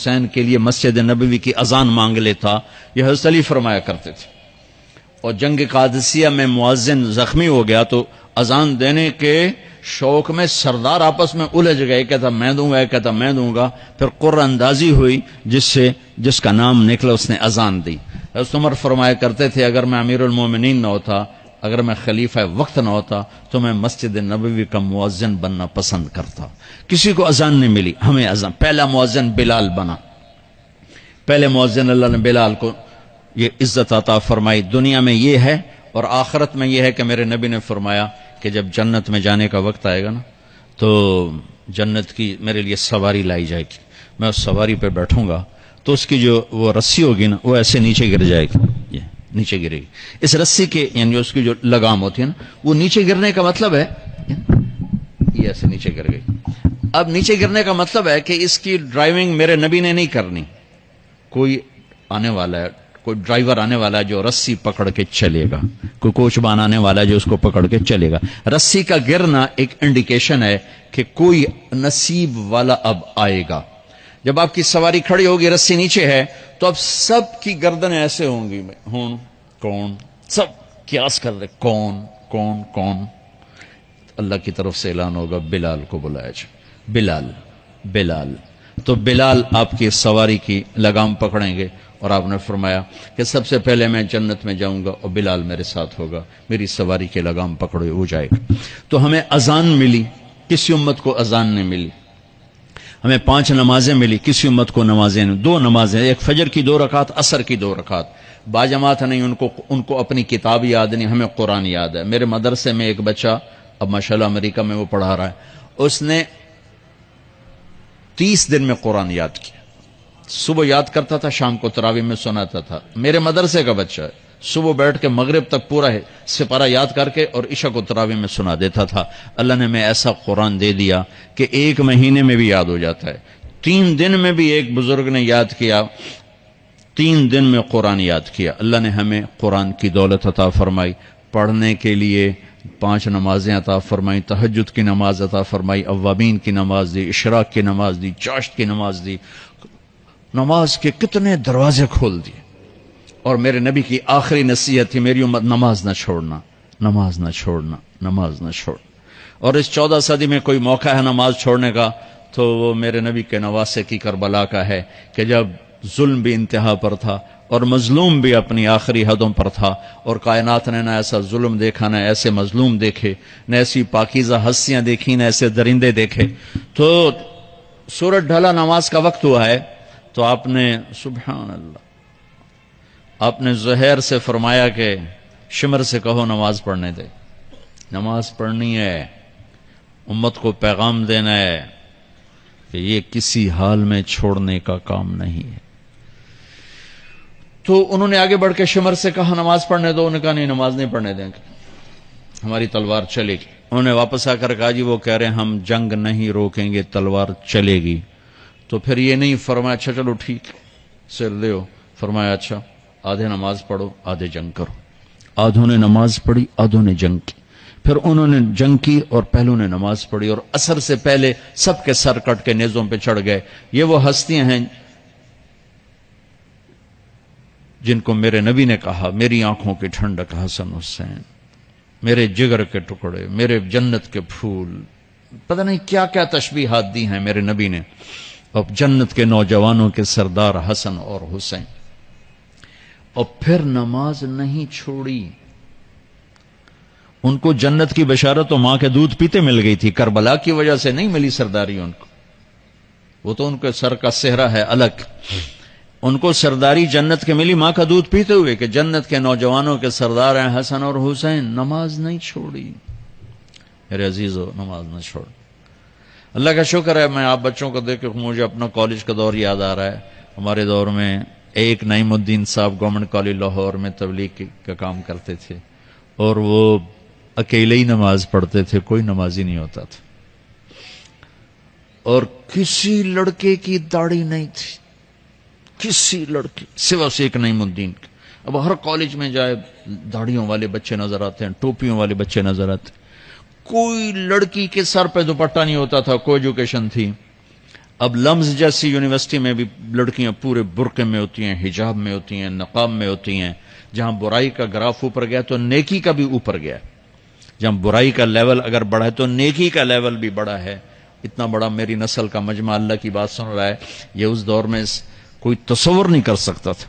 حسین کے لیے مسجد نبوی کی اذان مانگ لیتا، یہ حضرت علی فرمایا کرتے تھے۔ اور جنگ قادسیہ میں مؤذن زخمی ہو گیا تو اذان دینے کے شوق میں سردار آپس میں الجھ گئے، کہتا میں دوں گا، ایک کہتا میں دوں گا، پھر قرہ اندازی ہوئی جس کا نام نکلا اس نے اذان دی۔ حضرت عمر فرمایا کرتے تھے اگر میں امیر المومنین نہ ہوتا، اگر میں خلیفہ وقت نہ ہوتا تو میں مسجد نبوی کا مؤذن بننا پسند کرتا۔ کسی کو اذان نہیں ملی، ہمیں اذان، پہلا مؤذن بلال بنا۔ پہلے مؤذن اللہ نے بلال کو یہ عزت عطا فرمائی۔ دنیا میں یہ ہے اور آخرت میں یہ ہے کہ میرے نبی نے فرمایا کہ جب جنت میں جانے کا وقت آئے گا نا تو جنت کی میرے لیے سواری لائی جائے گی، میں اس سواری پہ بیٹھوں گا تو اس کی جو وہ رسی ہوگی نا وہ ایسے نیچے گر جائے گی، یہ نیچے گرے گی۔ اس رسی کے یعنی اس کی جو لگام ہوتی ہے نا وہ نیچے گرنے کا مطلب ہے یہ ایسے نیچے گر گئی۔ اب نیچے گرنے کا مطلب ہے کہ اس کی ڈرائیونگ میرے نبی نے نہیں کرنی، کوئی آنے والا ہے، کوئی ڈرائیور آنے والا ہے جو رسی پکڑ کے چلے گا، کوئی کوچبان آنے والا ہے جو اس کو پکڑ کے چلے گا۔ رسی کا گرنا ایک انڈیکیشن ہے کہ کوئی نصیب والا اب آئے گا۔ جب آپ کی سواری کھڑی ہوگی، رسی نیچے ہے، تو اب سب کی گردنیں ایسے ہوں گی، کون، سب قیاس کر رہے کون۔ اللہ کی طرف سے اعلان ہوگا بلال کو بلایا جائے، بلال۔ تو بلال آپ کی سواری کی لگام پکڑیں گے اور آپ نے فرمایا کہ سب سے پہلے میں جنت میں جاؤں گا اور بلال میرے ساتھ ہوگا، میری سواری کی لگام پکڑے ہو جائے گا۔ تو ہمیں اذان ملی، کسی امت کو اذان نہیں ملی۔ ہمیں 5 نمازیں ملی، کسی امت کو نمازیں نہیں۔ 2 نمازیں، ایک فجر کی 2 رکعت، عصر کی 2 رکعت۔ باجماعت نہیں، ان کو اپنی کتاب یاد نہیں، ہمیں قرآن یاد ہے۔ میرے مدرسے میں ایک بچہ اب ماشاءاللہ امریکہ میں وہ پڑھا رہا ہے، اس نے 30 دن میں قرآن یاد کیا۔ صبح یاد کرتا تھا، شام کو تراویح میں سناتا تھا۔ میرے مدرسے کا بچہ ہے، صبح بیٹھ کے مغرب تک پورا سپارہ یاد کر کے اور عشاء کو تراویح میں سنا دیتا تھا۔ اللہ نے میں ایسا قرآن دے دیا کہ 1 مہینے میں بھی یاد ہو جاتا ہے۔ 3 دن میں بھی ایک بزرگ نے یاد کیا، 3 دن میں قرآن یاد کیا۔ اللہ نے ہمیں قرآن کی دولت عطا فرمائی، پڑھنے کے لیے 5 نمازیں عطا فرمائی، تہجد کی نماز عطا فرمائی، اوابین کی نماز دی، اشراق کی نماز دی، چاشت کی نماز دی۔ نماز کے کتنے دروازے کھول دیے۔ اور میرے نبی کی آخری نصیحت تھی میری امت نماز نہ چھوڑنا، نماز نہ چھوڑنا، نماز نہ چھوڑنا۔ اور اس 14 صدی میں کوئی موقع ہے نماز چھوڑنے کا تو وہ میرے نبی کے نواسے کی کربلا کا ہے کہ جب ظلم بھی انتہا پر تھا اور مظلوم بھی اپنی آخری حدوں پر تھا، اور کائنات نے نہ ایسا ظلم دیکھا، نہ ایسے مظلوم دیکھے، نہ ایسی پاکیزہ ہستیاں دیکھی، نہ ایسے درندے دیکھے۔ تو سورج ڈھلا، نماز کا وقت ہوا ہے، تو آپ نے سبحان اللہ، آپ نے زہیر سے فرمایا کہ شمر سے کہو نماز پڑھنے دے، نماز پڑھنی ہے، امت کو پیغام دینا ہے کہ یہ کسی حال میں چھوڑنے کا کام نہیں ہے۔ تو انہوں نے آگے بڑھ کے شمر سے کہا نماز پڑھنے دو، انہوں نے کہا نہیں نماز نہیں پڑھنے دیں گے، ہماری تلوار چلے گی۔ انہوں نے واپس آ کر کہا جی وہ کہہ رہے ہیں ہم جنگ نہیں روکیں گے، تلوار چلے گی۔ تو پھر یہ نہیں فرمایا اچھا چلو ٹھیک سر دیو، فرمایا اچھا آدھے نماز پڑھو آدھے جنگ کرو۔ آدھوں نے نماز پڑھی، آدھوں نے جنگ کی۔ پھر انہوں نے جنگ کی اور پہلوں نے نماز پڑھی، اور عصر سے پہلے سب کے سر کٹ کے نیزوں پہ چڑھ گئے۔ یہ وہ ہستیاں ہیں جن کو میرے نبی نے کہا میری آنکھوں کی ٹھنڈک حسن حسین، میرے جگر کے ٹکڑے، میرے جنت کے پھول، پتہ نہیں کیا کیا تشبیہات دی ہیں میرے نبی نے۔ اب جنت کے نوجوانوں کے سردار حسن اور حسین، اور پھر نماز نہیں چھوڑی۔ ان کو جنت کی بشارت تو ماں کے دودھ پیتے مل گئی تھی، کربلا کی وجہ سے نہیں ملی سرداری ان کو، وہ تو ان کے سر کا صحرا ہے الگ۔ ان کو سرداری جنت کے ملی ماں کا دودھ پیتے ہوئے کہ جنت کے نوجوانوں کے سردار ہیں حسن اور حسین۔ نماز نہیں چھوڑی میرے عزیزو، نماز نہ چھوڑ۔ اللہ کا شکر ہے، میں آپ بچوں کو دیکھ کے مجھے اپنا کالج کا دور یاد آ رہا ہے۔ ہمارے دور میں ایک نعیم الدین صاحب گورنمنٹ کالج لاہور میں تبلیغ کا کام کرتے تھے، اور وہ اکیلے ہی نماز پڑھتے تھے، کوئی نمازی نہیں ہوتا تھا، اور کسی لڑکے کی داڑھی نہیں تھی، کسی لڑکے سوا سے ایک نعیم الدین کی۔ اب ہر کالج میں جائے داڑھیوں والے بچے نظر آتے ہیں، ٹوپیوں والے بچے نظر آتے ہیں، کوئی لڑکی کے سر پہ دوپٹہ نہیں ہوتا تھا، کوئی ایجوکیشن تھی۔ اب لمز جیسی یونیورسٹی میں بھی لڑکیاں پورے برقعے میں ہوتی ہیں، حجاب میں ہوتی ہیں، نقاب میں ہوتی ہیں. جہاں برائی کا گراف اوپر گیا تو نیکی کا بھی اوپر گیا. جہاں برائی کا لیول اگر بڑھا ہے تو نیکی کا لیول بھی بڑا ہے. اتنا بڑا میری نسل کا مجمع اللہ کی بات سن رہا ہے، یہ اس دور میں کوئی تصور نہیں کر سکتا تھا.